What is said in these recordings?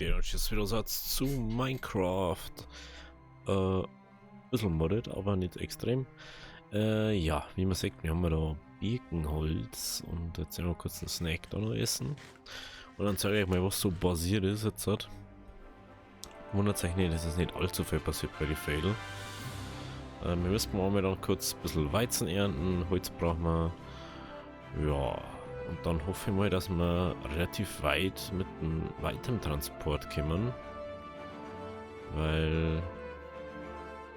Leute, und jetzt wieder Satz zu Minecraft. Bisschen modded, aber nicht extrem. Ja, wie man sieht, wir haben da Birkenholz und jetzt werden wir kurz einen Snack da noch essen. Und dann zeige ich euch mal, was so passiert ist jetzt. Wundert euch nicht, dass es nicht allzu viel passiert bei den Fail. Wir müssen mal dann kurz ein bisschen Weizen ernten, Holz brauchen wir. Ja, und dann hoffe ich mal, dass wir relativ weit mit einem weiteren Transport kommen. Weil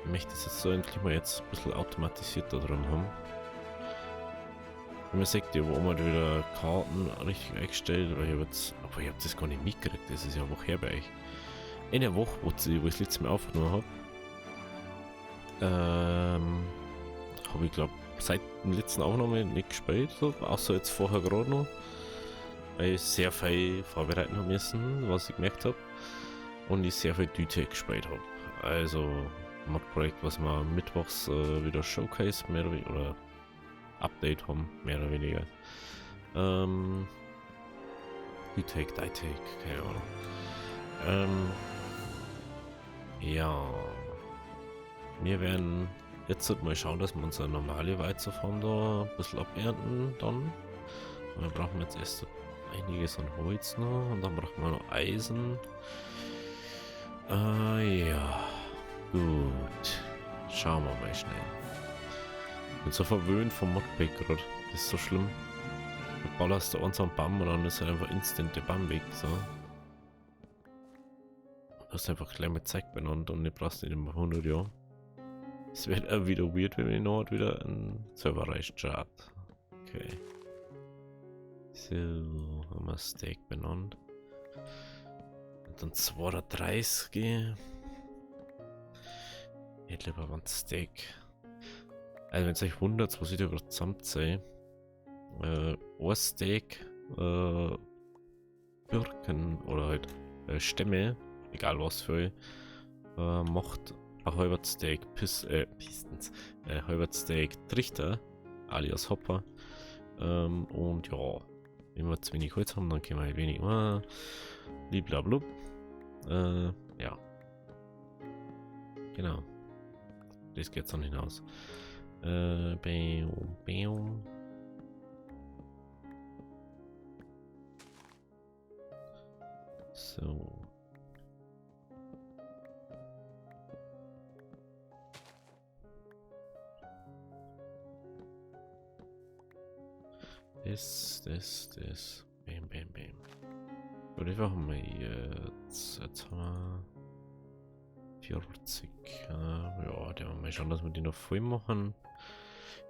ich möchte das jetzt so endlich mal jetzt ein bisschen automatisiert da dran haben. Wie man sieht, hier wo man wieder Karten richtig eingestellt, weil ich habe jetzt, aber ich habe das gar nicht mitgekriegt, das ist ja eine Woche her bei euch. Eine Woche, wo ich das letzte Mal aufgenommen habe ich glaube seit der letzten Aufnahme nicht gespielt, so, außer jetzt vorher gerade noch, weil ich sehr viel vorbereiten habe müssen, was ich gemerkt habe, und ich sehr viel Düte gespielt habe. Also Mod-Projekt, was wir mittwochs wieder Showcase mehr oder weniger, oder Update haben, mehr oder weniger. Retake, keine Ahnung. Ja, wir werden jetzt mal schauen, dass wir unsere normale Weizenfarm da ein bisschen abernten dann. Und dann brauchen wir jetzt erst einiges an Holz noch und dann brauchen wir noch Eisen. Ja, gut. Schauen wir mal schnell. Ich bin so verwöhnt vom Modpack gerade. Das ist so schlimm. Du ballerst da uns am Baum und dann ist halt einfach instant der Baum weg. So. Du hast einfach gleich mit Zeit benannt und du brauchst nicht immer 100 Jahre. Es wird auch wieder weird, wenn wir noch wieder einen Server Chart. Okay. So, haben wir Steak benannt. Und dann 230. Ich hätte lieber ein Steak. Also wenn es euch wundert, was ich da gerade zusammenzähle. Ein Steak, Birken oder halt Stämme, egal was für macht ein halber Steak Pistons, halber Steak Trichter, alias Hopper. Und ja, wenn wir zu wenig Holz haben, dann können wir halt wenig bliblablub. Ja. Genau. Das geht dann hinaus. So. Das. Bam. Gut, wie haben wir jetzt haben wir 40. Ja, der mal schauen, dass wir die noch voll machen.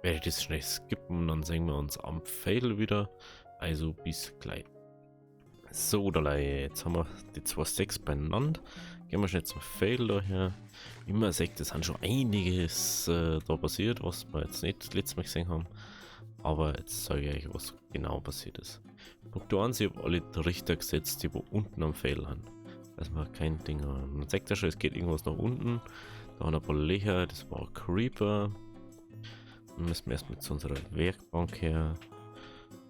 Werde ich das schnell skippen und dann sehen wir uns am Fail wieder. Also bis gleich. So, jetzt haben wir die 2 Stacks beieinander. Gehen wir schnell zum Fail daher. Wie man sieht, es sind schon einiges da passiert, was wir jetzt nicht letztes Mal gesehen haben. Aber jetzt sage ich euch, was genau passiert ist. Punkt 1, ich habe alle Trichter gesetzt, die wo unten am Fail sind. Dass wir kein Ding haben. Man sagt ja schon, es geht irgendwas nach unten. Da haben ein paar Löcher, das war ein Creeper. Dann müssen wir erst mit unserer Werkbank her.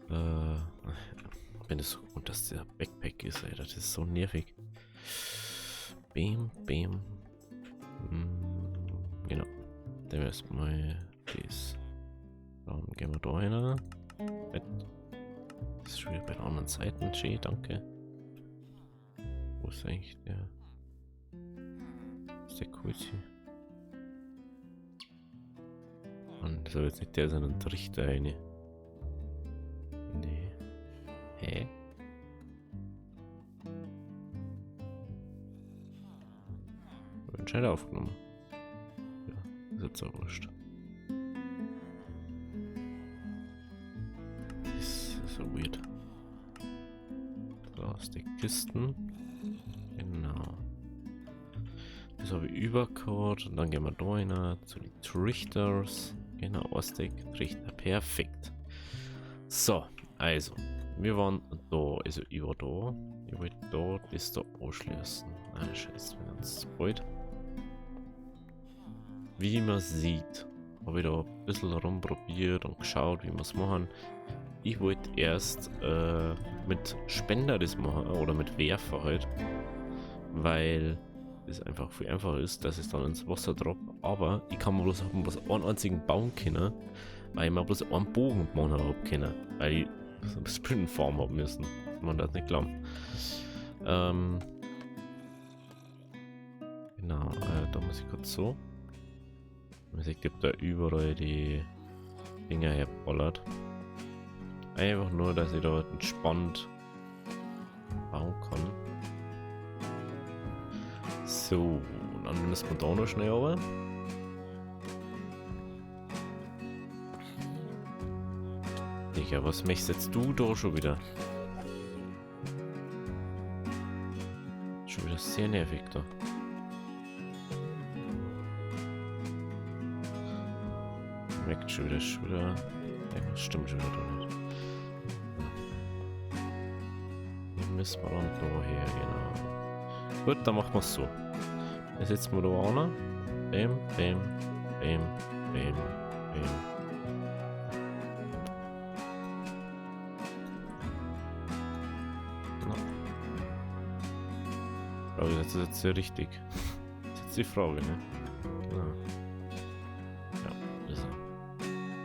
Wenn es so gut, dass der Backpack ist, Alter, das ist so nervig. Bam. Genau. Dann erstmal das. Dann gehen wir da hin. Das ist schon wieder bei der anderen Seite. Schön, danke. Wo ist eigentlich der? Ist der Kulti? Und soll jetzt nicht der sein und Trichter eine. Nee. Hä? Wird schnell aufgenommen. Ja, ist jetzt auch wurscht. Das ist so weird. Da ist die Kisten. Genau. Das habe ich übergehauen und dann gehen wir da hin zu den Trichters. Genau, Ostek, Trichter. Perfekt. So, also. Wir waren da, also ich war da. Ich wollte da das da anschließen. Ah, scheiße, wenn uns zu bald. Wie man sieht, habe ich da ein bisschen rumprobiert und geschaut, wie wir es machen. Ich wollte erst mit Spender das machen, oder mit Werfer halt. weil es einfach viel einfacher ist, dass es dann ins Wasser droppt. Aber ich kann mir bloß einen einzigen bauen können, weil ich mir bloß einen Bogen gemacht habe können, weil ich so eine Sprintform haben müssen. Man das nicht glauben. Genau, da muss ich kurz so. Man sieht, da überall die Dinger herballert. Einfach nur, dass ich da entspannt bauen kann. So, dann müssen wir da noch schnell runter. Digga, was möchtest jetzt du da schon wieder? Schon wieder sehr nervig da. Merkt schon wieder. Irgendwas stimmt schon wieder da nicht. Hier müssen wir dann da her, genau. Gut, dann machen wir es so. Jetzt setzen wir da an. Bam, bam, bam, bam, bam. Frage, das ist jetzt sehr richtig. Das ist jetzt die Frage, ne? Genau. Ja, ist er.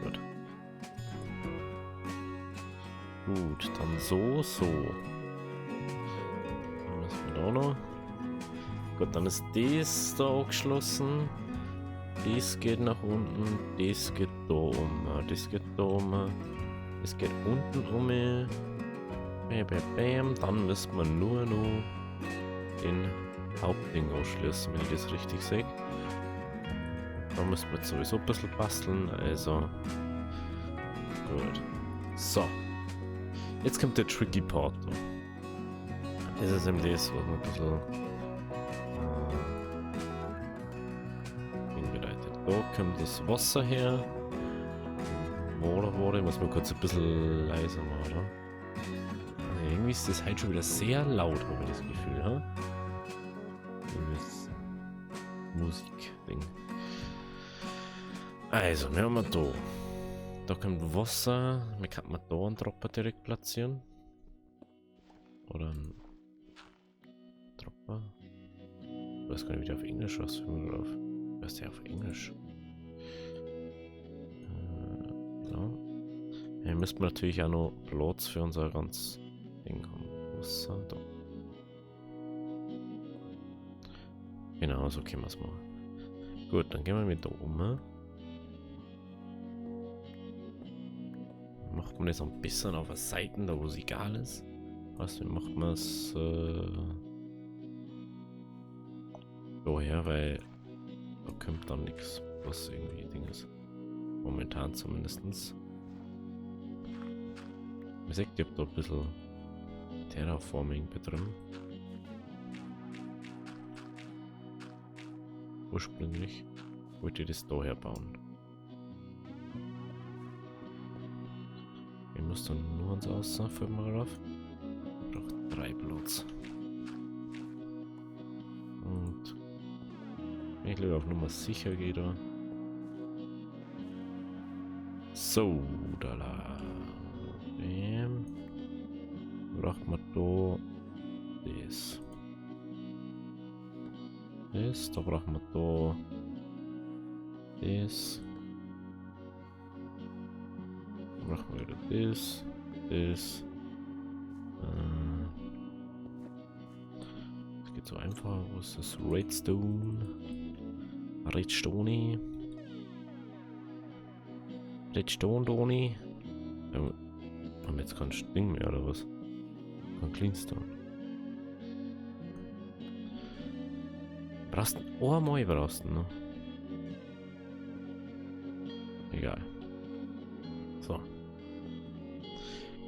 Gut. Gut, dann so. Dann müssen wir da noch. Gut, dann ist das da angeschlossen. Das geht nach unten. Das geht da um. Das geht da um. Das geht unten um. Bam, bam, bam. Dann müssen wir nur noch den Hauptding ausschließen, wenn ich das richtig sehe. Da müssen wir jetzt sowieso ein bisschen basteln, also gut. So, jetzt kommt der tricky Part. Das ist eben das, was man ein bisschen bedeutet. Da kommt das Wasser her. Warte, muss man kurz ein bisschen leiser machen, oder? Irgendwie ist das halt schon wieder sehr laut, habe ich das Gefühl, ha? Das Musik-Ding. Also, wir haben wir da. Da kommt Wasser. Wir kann man da einen Dropper direkt platzieren. Oder ein Dropper. Ich weiß gar nicht, wie der auf Englisch was drauf. Was ist der auf Englisch? Ja. Hier müssten wir natürlich auch noch Platz für unser ganz Ding haben. Wasser da. Genau, so können wir es machen. Gut, dann gehen wir mit da oben. Macht man das ein bisschen auf der Seite, da wo es egal ist. Also macht man es daher, weil da kommt dann nichts, was irgendwie Ding ist. Momentan zumindest. Man sieht, ich habe da ein bisschen Terraforming betrieben. Ursprünglich wollte ich das daher bauen. Ich muss dann nur ans Außen, fällt mir drauf. Ich brauche 3 Platz. Und wenn ich lieber auf Nummer sicher gehe da. So, da la. Braucht man da das. Da brauchen wir da das. Da brauchen wir wieder das. Das geht so einfach. Was ist das? Redstone. Redstone. Redstone, Doni. Haben wir jetzt kein Ding mehr oder was? Kein Cleanstone. Brauchst du einmal brauchst du noch. Egal. So.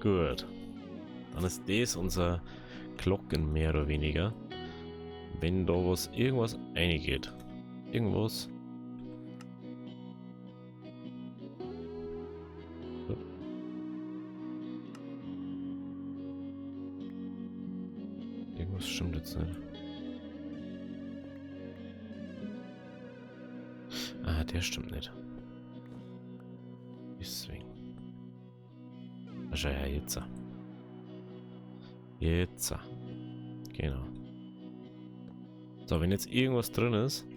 Gut. Dann ist das unser Glocken mehr oder weniger. Wenn da irgendwas reingeht. Irgendwas. So. Irgendwas stimmt jetzt nicht. Ah, der stimmt nicht. Deswegen. Ja, jetzt. Jetzt. Genau. So, wenn jetzt irgendwas drin ist,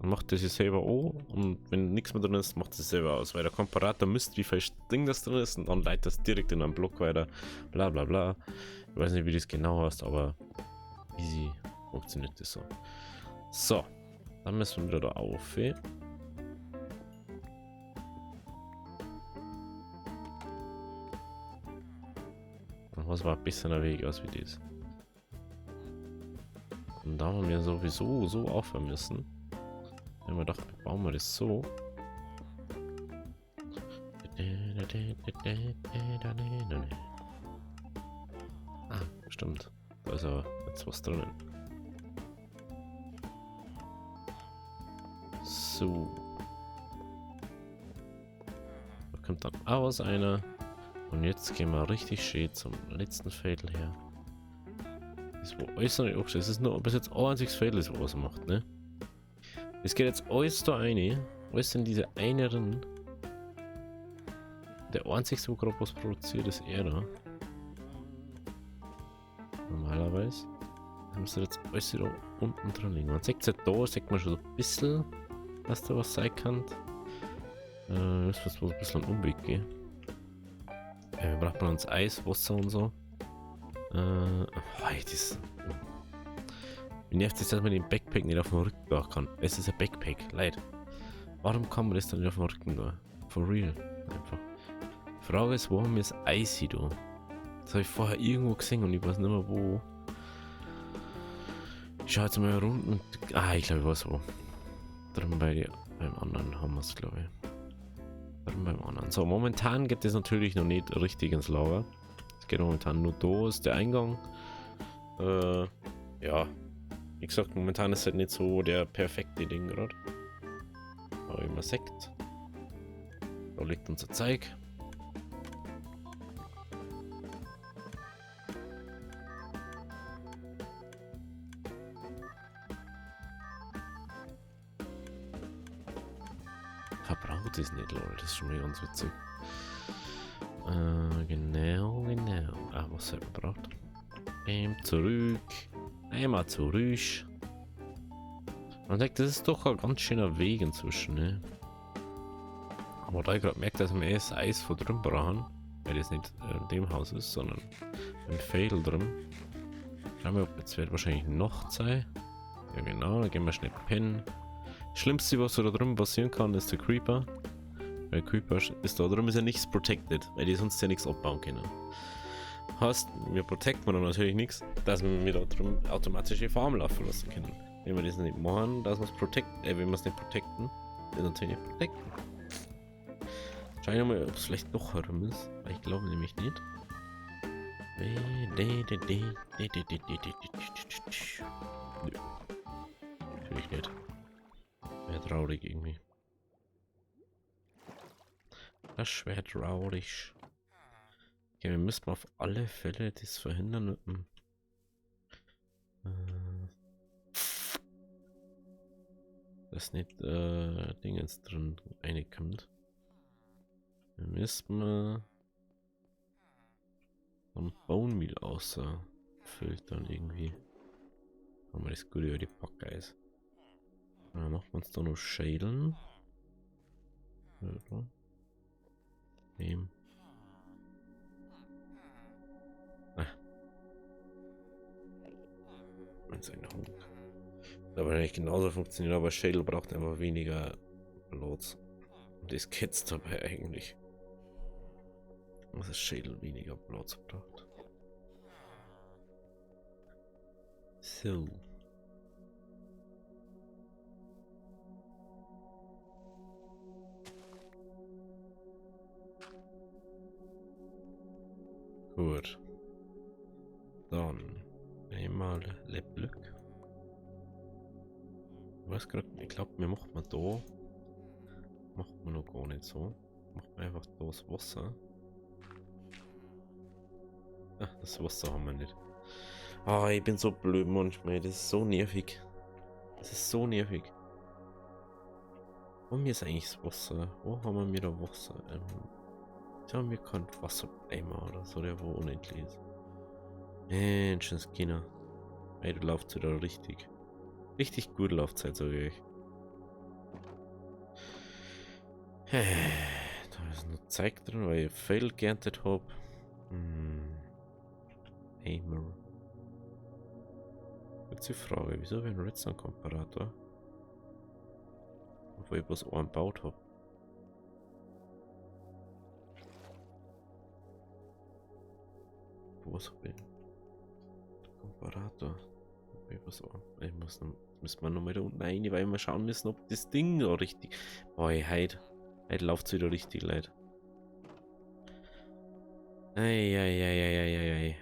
dann macht er sich selber an und wenn nichts mehr drin ist, macht es selber aus, weil der Komparator misst, wie viel Ding das drin ist und dann leitet das direkt in einen Block weiter, bla bla bla. Ich weiß nicht, wie das genau heißt, aber easy funktioniert das so. So, dann müssen wir wieder da auf. Und was war ein bisschen ein Weg aus wie das. Und da haben wir sowieso so aufhören müssen. Wenn wir dachten, bauen wir das so. Ah, stimmt. Da ist aber jetzt was drinnen. So. Da kommt dann aus einer. Und jetzt gehen wir richtig schön zum letzten Fädel her. Das wo alles noch nicht abgestellt. Das ist nur bis jetzt ein einziges Fädel, das was er macht, ne? Es geht jetzt alles da rein. Alles in diese eine drin. Der einzige, wo gerade was produziert, ist er da. Normalerweise. Dann müsste jetzt alles da unten dran liegen. Man sieht es da, sieht man schon so ein bisschen, dass da was sein kann. Müssen wir ein bisschen einen Umweg gehen. Wir brauchen uns Eis, Wasser und so. Wie nervt es, dass man den Backpack nicht auf dem Rücken machen kann? Es ist ein Backpack, leid. Warum kann man das dann nicht auf dem Rücken machen? For real. Einfach. Die Frage ist, wo haben wir das Eis hier, du? Das habe ich vorher irgendwo gesehen und ich weiß nicht mehr wo. Ich schaue jetzt mal herum und... Ah, ich glaube, ich weiß wo. Drin beim anderen haben wir es, glaube ich. Drin beim anderen. So, momentan geht es natürlich noch nicht richtig ins Lager. Es geht momentan nur da, ist der Eingang. Ja. Wie gesagt, momentan ist halt nicht so der perfekte Ding gerade. Aber wie man sieht, da liegt unser Zeug. Verbraucht ist nicht, lol, das ist schon wieder ganz witzig. Genau. Ah, was hat man braucht? Zurück. Einmal zurück. Man denkt, das ist doch ein ganz schöner Weg inzwischen, ne? Aber da ich gerade merke, dass wir erst Eis von drin brauchen, weil das nicht in dem Haus ist, sondern im Fädel drin. Schauen wir, ob jetzt wird wahrscheinlich noch sein. Ja genau, dann gehen wir schnell pennen. Das Schlimmste, was da drin passieren kann, ist der Creeper. Weil Creeper ist da drin ist ja nichts protected, weil die sonst ja nichts abbauen können. Heißt, wir protecten dann natürlich nichts, dass wir da drin automatische Farm laufen lassen können. Wenn wir das nicht machen, dass wir es wenn wir es nicht protecten, dann natürlich nicht protecten. Schau ich mal, ob es vielleicht doch herum ist, weil ich glaube nämlich nicht. Nö. Natürlich nicht. Wäre traurig irgendwie. Das wäre traurig. Okay, wir müssen auf alle Fälle das verhindern mit dem dass nicht Dingens drin reinkommt. Wir müssen am Bone Meal außer filtern irgendwie. Haben wir das Gute über die Packeis. Dann machen wir uns da noch schälen. Nehmen. Ein Hund. Aber nicht genauso funktioniert, aber Schädel braucht einfach weniger Platz. Und das geht's dabei eigentlich. Was ist Schädel weniger Platz braucht. So. Gut. Dann einmal Leblück. Ich weiß gerade, ich glaube, wir machen da. Macht man noch gar nicht so. Macht man einfach da das Wasser. Ach, das Wasser haben wir nicht. Ah, ich bin so blöd manchmal. Das ist so nervig. Das ist so nervig. Wo ist eigentlich das Wasser? Wo haben wir wieder Wasser? Da haben wir keinen Wassereimer oder so, der wo unendlich ist. Menschenskinder. Ey, du laufst wieder richtig. Richtig gut Laufzeit, sage ich. Da ist noch Zeug drin, weil ich viel geerntet habe. Aimer. Jetzt die Frage, wieso habe ich einen Redstone-Komparator? Obwohl ich bloß einen gebaut habe. Was habe ich? Komparator. Ich müssen wir noch mal da unten rein, weil wir schauen müssen, ob das Ding da richtig. Boah, heute läuft es wieder richtig, Leute. Eieieiei.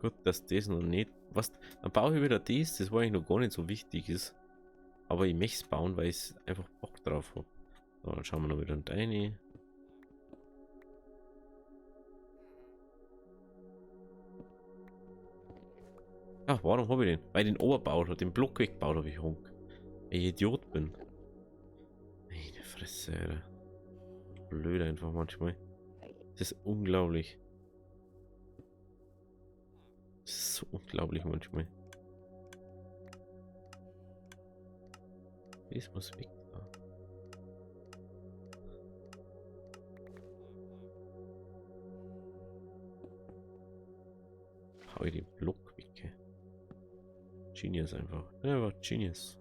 Gut, dass das noch nicht. Was? Dann baue ich wieder das war eigentlich noch gar nicht so wichtig ist. Aber ich möchte es bauen, weil ich einfach Bock drauf habe. So, dann schauen wir noch wieder rein. Ach, warum habe ich den? Weil ich den Oberbau oder den Block weggebaut habe ich Honk. Weil ich Idiot bin. Meine Fresse, Alter. Blöd einfach manchmal. Das ist unglaublich. Das ist so unglaublich manchmal. Das muss weg da. Hau ich den Block weg. Genius einfach. Ja, war Genius.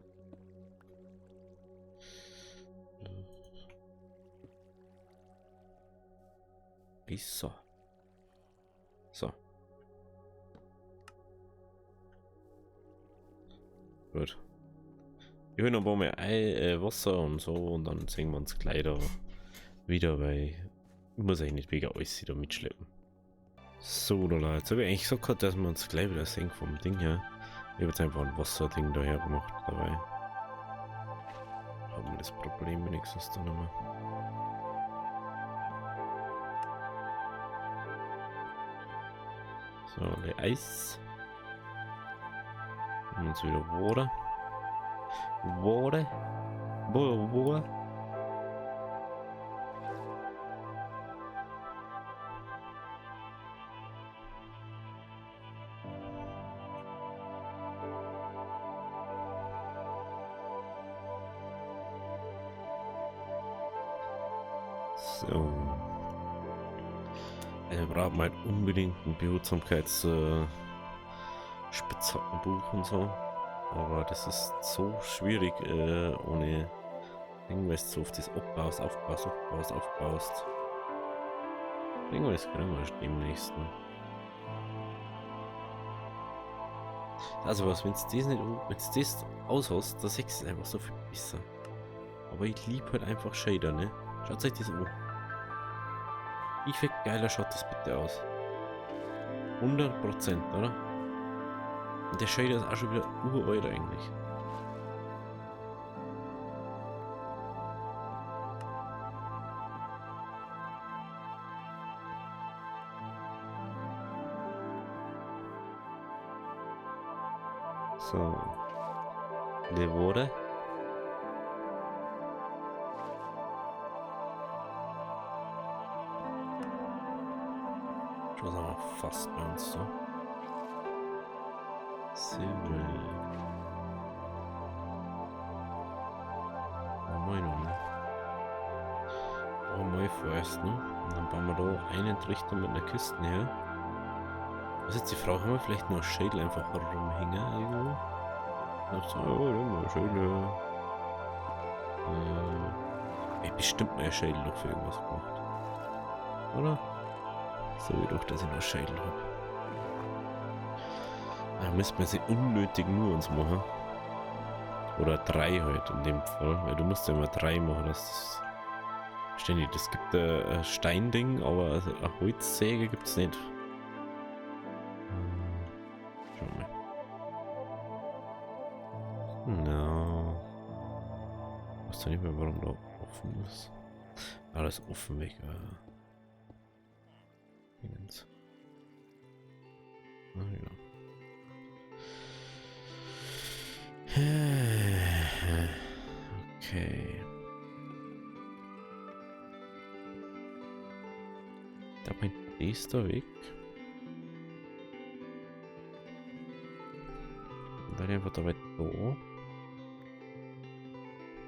So. So. Gut. Ich will noch ein paar mehr Wasser und so und dann sehen wir uns gleich da wieder, weil ich muss eigentlich nicht wegen alles wieder mitschleppen. So, Leute, jetzt habe ich eigentlich so gehört, dass wir uns gleich wieder sehen vom Ding her. Ich habe jetzt einfach ein Wasserding daher gemacht dabei. Haben wir das Problem wenigstens dann nochmal. So, alle Eis. Und jetzt wieder Water. Water. So. Wir brauchen halt unbedingt ein Behutsamkeitsspitzhackenbuch und so. Aber das ist so schwierig ohne irgendwas so auf das aufbaust. Irgendwas können wir demnächst. Ne? Also was, wenn es das nicht, wenn es das aushast, dann sechs ist einfach so viel besser. Aber ich liebe halt einfach Shader, ne? Schaut euch das an. Wie viel geiler schaut das bitte aus? 100%, oder? Und der Shader ist auch schon wieder uralt eigentlich. So. Levore. Schon sagen wir fast bei uns so. Silber. Machen wir noch, ne? Machen wir vorerst, ne? Und dann bauen wir da einen Trichter mit einer Kiste her. Was ist jetzt die Frage? Haben wir vielleicht noch Schädel einfach rumhängen irgendwo? So, ja, Schädel. Bestimmt mal ein Schädel noch für irgendwas gemacht. Oder? So wie doch, dass ich noch Schädel habe. Da müssen wir sie unnötig nur uns machen. Oder 3 halt in dem Fall. Weil du musst ja immer 3 machen. Das ständig. Das gibt ein Steinding, aber eine Holzsäge gibt es nicht. Schau mal. No. Ich weiß nicht mehr, warum da offen ist. Alles offen weg. Ah, ja. Okay. Da mein nächster Weg. Weil einfach da weit da.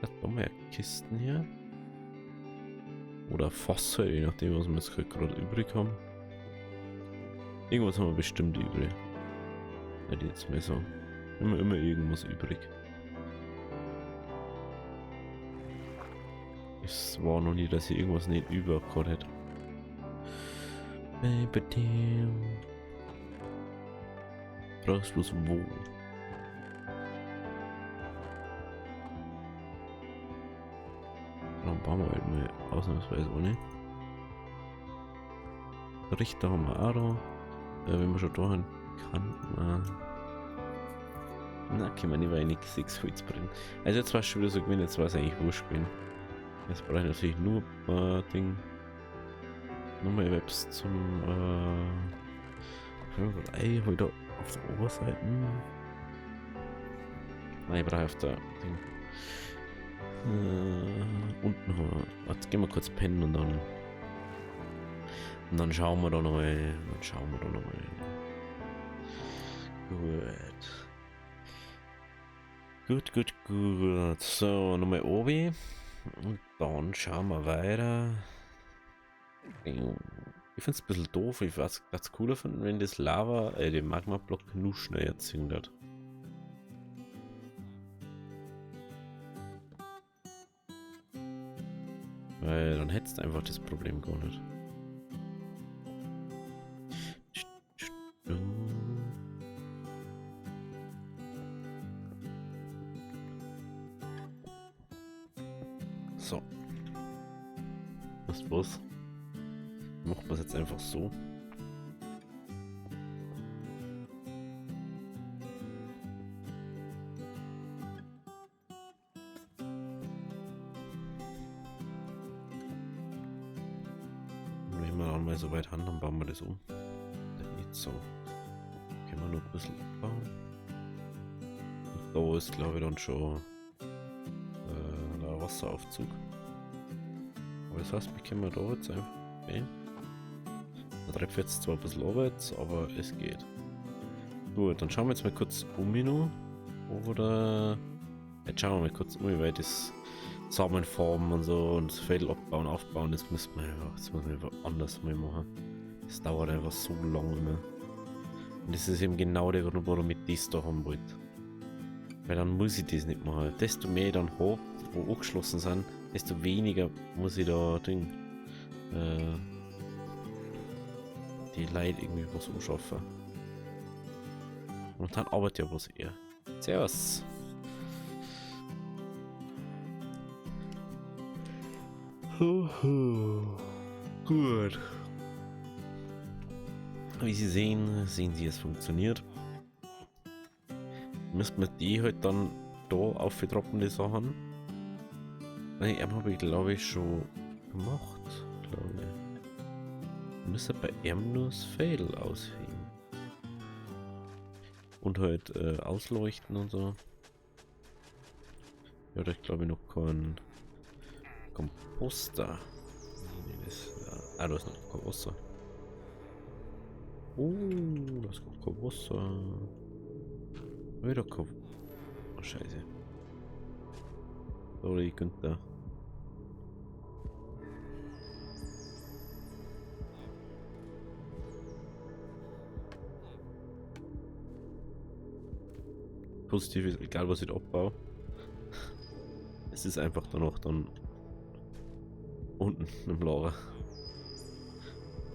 Hat da mehr Kisten hier. Oder Fässer, je nachdem, was wir jetzt gerade übrig haben. Irgendwas haben wir bestimmt übrig. Hätte ich jetzt mal sagen. Immer irgendwas übrig. Es war noch nie, dass ich irgendwas nicht über gehabt hätte. Brauchst du bloß wo? Dann bauen wir halt mal ausnahmsweise ohne. Richter haben wir auch da. Wenn wir schon da haben, kann man. Na, können wir nicht wenig 6 Holz bringen. Also jetzt war es schon wieder so gewinnen, jetzt war es eigentlich wurscht gewinnen. Jetzt brauche ich natürlich nur Ding. Nochmal Webs zum Ei heute auf der Oberseite. Nein, ich brauche auf der Ding. Unten haben wir. Jetzt gehen wir kurz pennen und dann schauen wir da nochmal. Gut. So, nochmal oben. Und dann schauen wir weiter. Ich finde es ein bisschen doof. Ich würde es ganz cooler finden, wenn das Lava, den Magma-Block nur schnell erziehen wird. Weil dann hättest du einfach das Problem gar nicht. So. Was? Macht man es jetzt einfach so. Und wenn wir dann mal so weit haben, dann bauen wir das um. Nicht so. Können wir noch ein bisschen abbauen. Und da ist, glaube ich, dann schon der Wasseraufzug. Aber das heißt, wir können da jetzt einfach. Okay. Da treibt jetzt zwar ein bisschen Arbeit, aber es geht. Gut, dann schauen wir jetzt mal kurz um noch. Oder. Jetzt schauen wir mal kurz um, wie weit das Samenfarben und so und das Feld abbauen, aufbauen, das muss man einfach anders mal machen. Das dauert einfach so lange immer. Und das ist eben genau der Grund, warum ich das da haben wollte. Weil dann muss ich das nicht machen. Desto mehr ich dann habe, wo angeschlossen sind, desto weniger muss ich da Ding. Die Leute irgendwie was anschaffen. Und dann arbeitet ja was eher. Servus. Gut. Wie Sie sehen Sie, es funktioniert. Müssten wir die halt dann da aufgetrocknete Sachen. Nein, habe ich glaube ich schon gemacht. Glaube ich. Wir müssen bei ihm nur das Fädel aushängen. Und halt ausleuchten und so. Ja, da glaube ich noch keinen Komposter. Da ist noch kein Wasser. Da ist noch kein Wasser. Wieder kein. Oh, Scheiße. Sorry, Günther. Positiv ist, egal was ich abbaue. Es ist einfach dann unten im Lager.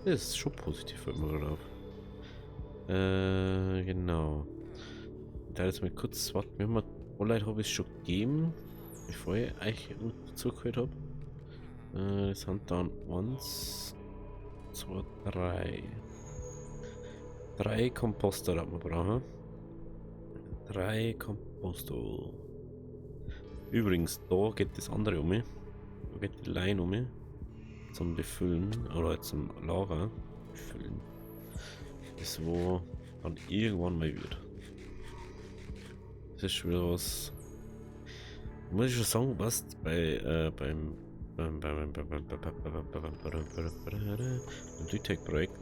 Das ist schon positiv, fällt mir gerade auf. Genau. Da jetzt mal kurz warten. Wir haben Online habe ich schon gegeben, bevor ich euch zugehört habe. Das sind dann 1, 2, 3. 3 Komposter, die wir brauchen. 3 Komposter. Übrigens, da geht das andere um. Da geht die Line um. Zum Befüllen oder zum Lager befüllen. Das wo dann irgendwann mal wird. Das ist schon wieder was. Muss ich schon sagen, was beim Tech-Projekt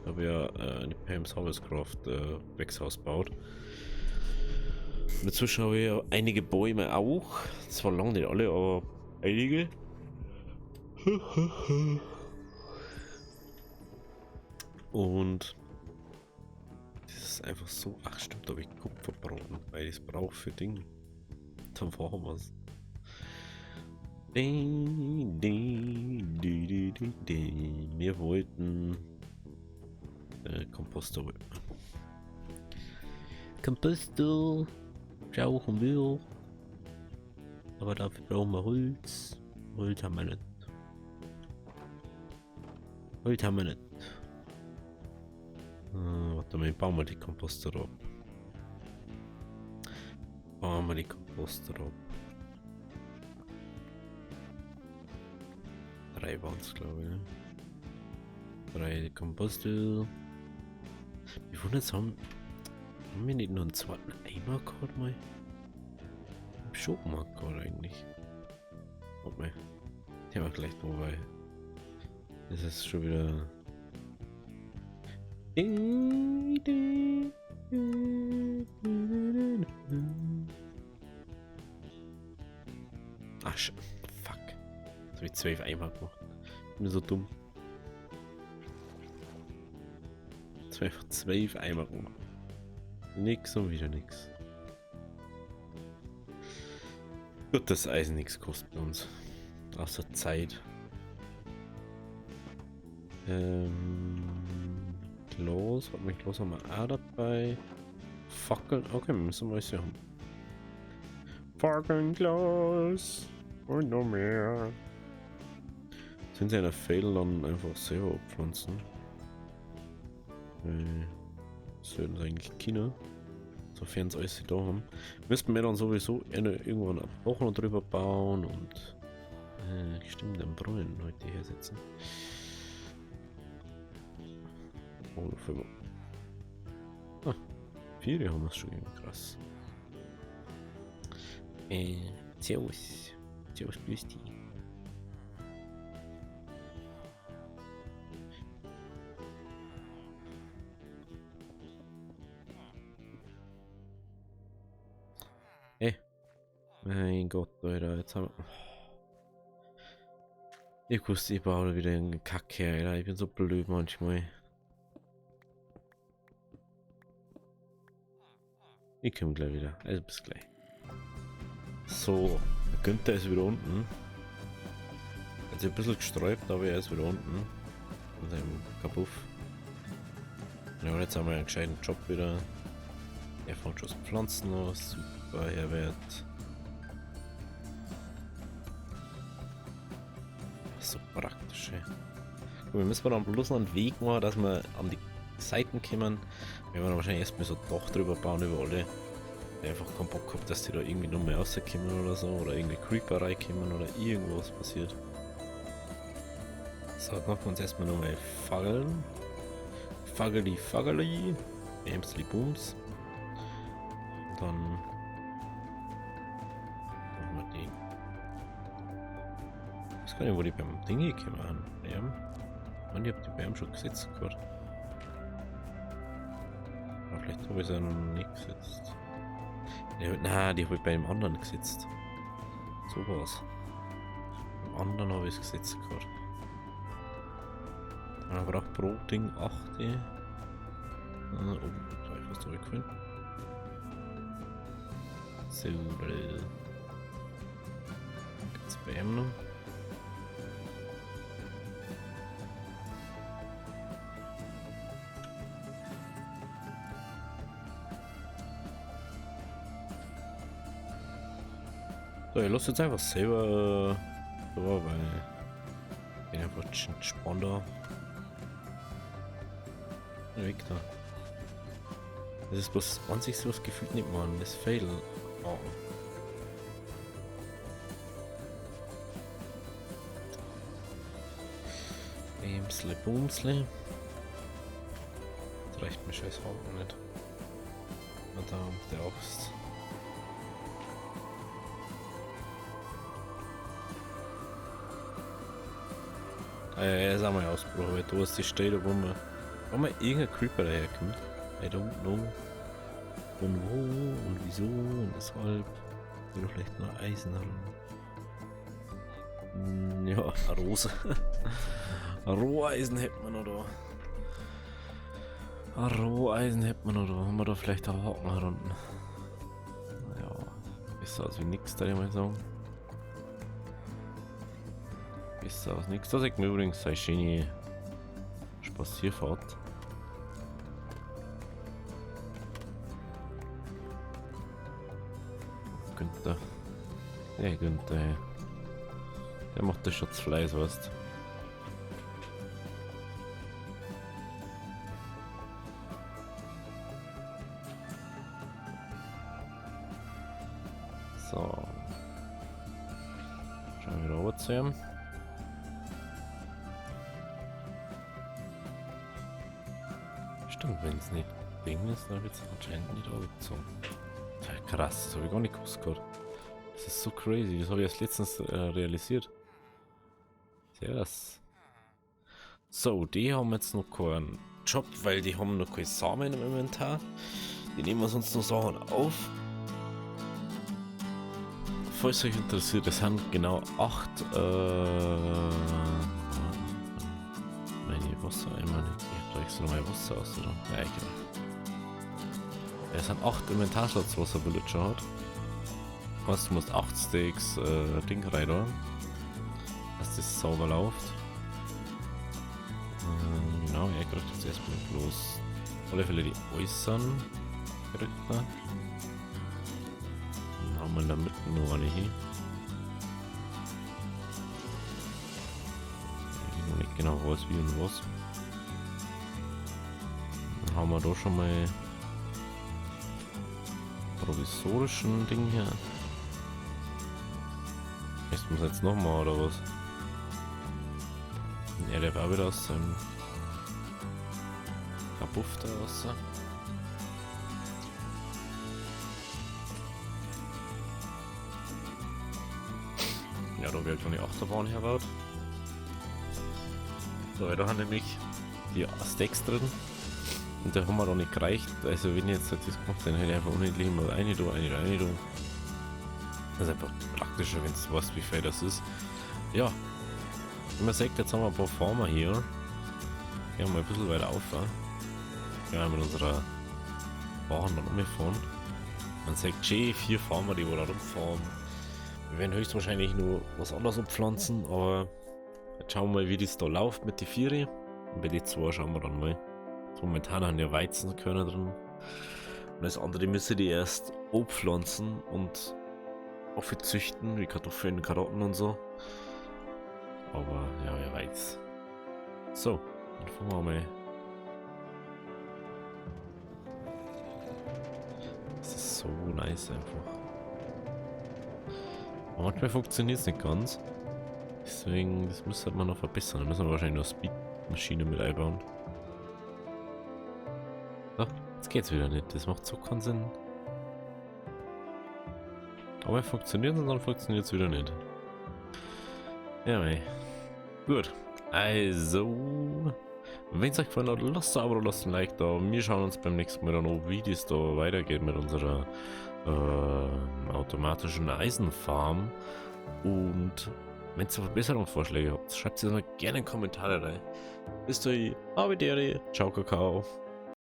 habe ich ja eine PM's Harvestcraft Gewächshaus gebaut. Inzwischen habe ich ja einige Bäume auch. Zwar lange nicht alle, aber einige. Und das ist einfach so. Ach stimmt, da habe ich Kupferbraten, weil ich es brauche für Ding. Dann brauchen wir es. Wir wollten Komposter. Komposter brauchen wir. Aber dafür brauchen wir Holz. Holz haben wir nicht. Holz haben wir nicht. Warte mal, bauen wir die Komposter ab. Bauen wir die Komposter ab. 3 waren es, glaube ich. Ne? 3 Komposter. Wie wundert es, haben wir nicht nur einen zweiten Eimer gehabt, mal? Im Schokomarkt gehabt eigentlich. Warte mal. Den haben wir gleich da, weil das ist schon wieder. Ach, fuck. Jetzt habe ich 12 Eimer gemacht. Ich bin so dumm. 12 Eimer gemacht. Nix und wieder nix. Gut, das Eisen nichts kostet bei uns. Außer Zeit. Glas, hat mich Glas haben wir auch dabei. Fackeln, okay, wir müssen mal haben. Fackeln, Glas und noch mehr. Sind sie in der Fail dann einfach selber abpflanzen? Sollten sie eigentlich China, sofern sie alles da haben. Müssten wir dann sowieso irgendwann ein Wochen drüber bauen und stimmt, den Brunnen heute hersetzen. Oh, 5. Ah, 4 haben wir es schon eben, krass. Servus. Servus, grüß dich. Mein Gott, Alter, jetzt haben wir. Ich wusste, ich baue wieder einen Kack her, Alter. Ich bin so blöd manchmal. Ich komme gleich wieder. Also bis gleich. So, der Günther ist wieder unten. Hat sich ein bisschen gesträubt, aber er ist wieder unten. Mit seinem Kapuff. Ja, jetzt haben wir einen gescheiten Job wieder. Er fängt schon Pflanzen aus. Super, er wird. So praktisch, ey. Wir müssen dann bloß noch einen Weg machen, dass wir an die Seiten kommen. Wir werden wahrscheinlich erstmal so ein Dach drüber bauen über alle. Ich einfach keinen Bock gehabt, dass die da irgendwie noch mehr rauskommen oder so. Oder irgendwie Creeper reinkommen oder irgendwas passiert. So, jetzt machen wir uns erstmal nochmal Fackeln. Faggeli. Bamsli Booms. Dann machen wir die. Ich weiß gar nicht, wo die beim Ding gekommen haben. Bärm. Und ich hab die Bärm schon gesetzt gerade. Aber vielleicht habe ich sie noch nicht gesetzt. Nein, die habe ich bei dem anderen gesetzt. So war's. Beim anderen habe ich es gesetzt gerade. Man braucht pro Ding 8. Oh, da habe ich was zurückgefallen. So, jetzt Bärm noch. So, ich lasse jetzt einfach selber so, weil ich bin einfach entspannter. Weg da. Das ist bloß an sich so das Gefühl nicht, man. Das Fail. Oh. Bamsle, Boomsle. Das reicht mir scheiß Haken nicht. Verdammt, der Axt. Das haben wir ausprobiert, weil du hast die Stelle, wo man irgendein Creeper daherkommt. I don't know. Und wo und wieso und weshalb. Oder vielleicht noch Eisen herum. Ja, eine Rose. Roheisen hätte man noch da. Roheisen hätte man noch da. Haben wir da vielleicht einen Haken herunten. Ja, besser als wie nix, da ich mal sagen. Besser als nix. Da sagt mir übrigens eine schöne Spazierfahrt. Günther. Ja, Günther. Der macht das schon zu Fleiß, weißt du. So. Schauen wir rüber zu ihm. Stimmt, wenn es nicht Ding ist, dann wird es anscheinend nicht angezogen. Krass, das habe ich gar nicht gewusst gerade. Das ist so crazy, das habe ich erst letztens realisiert. Sehr krass. So, die haben jetzt noch keinen Job, weil die haben noch keine Samen im Inventar. Die nehmen wir sonst noch Sachen auf. Falls euch interessiert, es sind genau 8 meine Wassereimer nicht. Ich habe extra noch mein Wasser aus, oder? Ja, egal. Es sind 8 Inventarslots, was er Villager hat. Du musst 8 Steaks Ding rein, dass das sauber läuft. Genau, er kriegt jetzt erstmal bloß alle Fälle die Äußern. Kriegt er. Dann haben wir in der Mitte noch eine hier. Ich noch nicht genau weiß wie und was. Dann haben wir da schon mal provisorischen Ding hier. Ist muss jetzt nochmal oder was? Ja, der war wieder aus seinem Kapuff da raus. Ja, da wird schon die Achterbahn herbaut. So, da haben nämlich die Stacks drin. Und da haben wir noch nicht gereicht. Also wenn ich jetzt das gemacht, dann hätte ich einfach unendlich mal eine da. Das ist einfach praktischer, wenn du weißt, wie viel das ist. Ja. Wie man sagt, jetzt haben wir ein paar Farmer hier. Gehen wir mal ein bisschen weiter auf. Ja, mit unserer Bahn dann umgefahren. Man sagt, 4 Farmer, die da rumfahren. Wir werden höchstwahrscheinlich nur was anderes umpflanzen, aber jetzt schauen wir mal, wie das da läuft mit den 4. Und bei den 2 schauen wir dann mal. Momentan haben ja Weizenkörner drin. Und das andere müssen die erst abpflanzen und aufzüchten, wie Kartoffeln, Karotten und so. Aber ja, wer weiß. So, dann fangen wir mal. Das ist so nice einfach. Aber manchmal funktioniert es nicht ganz. Deswegen, das müsste man noch verbessern. Da müssen wir wahrscheinlich noch Speed-Maschine mit einbauen. So, jetzt geht's wieder nicht. Das macht so keinen Sinn. Aber funktioniert es und dann funktioniert es wieder nicht. Ja, mei. Gut. Also, wenn es euch gefallen hat, lasst ein Abo, lasst ein Like da. Wir schauen uns beim nächsten Mal dann an, wie das da weitergeht mit unserer automatischen Eisenfarm. Und wenn ihr Verbesserungsvorschläge habt, schreibt sie gerne in die Kommentare rein. Bis dahin, Ciao, Kakao.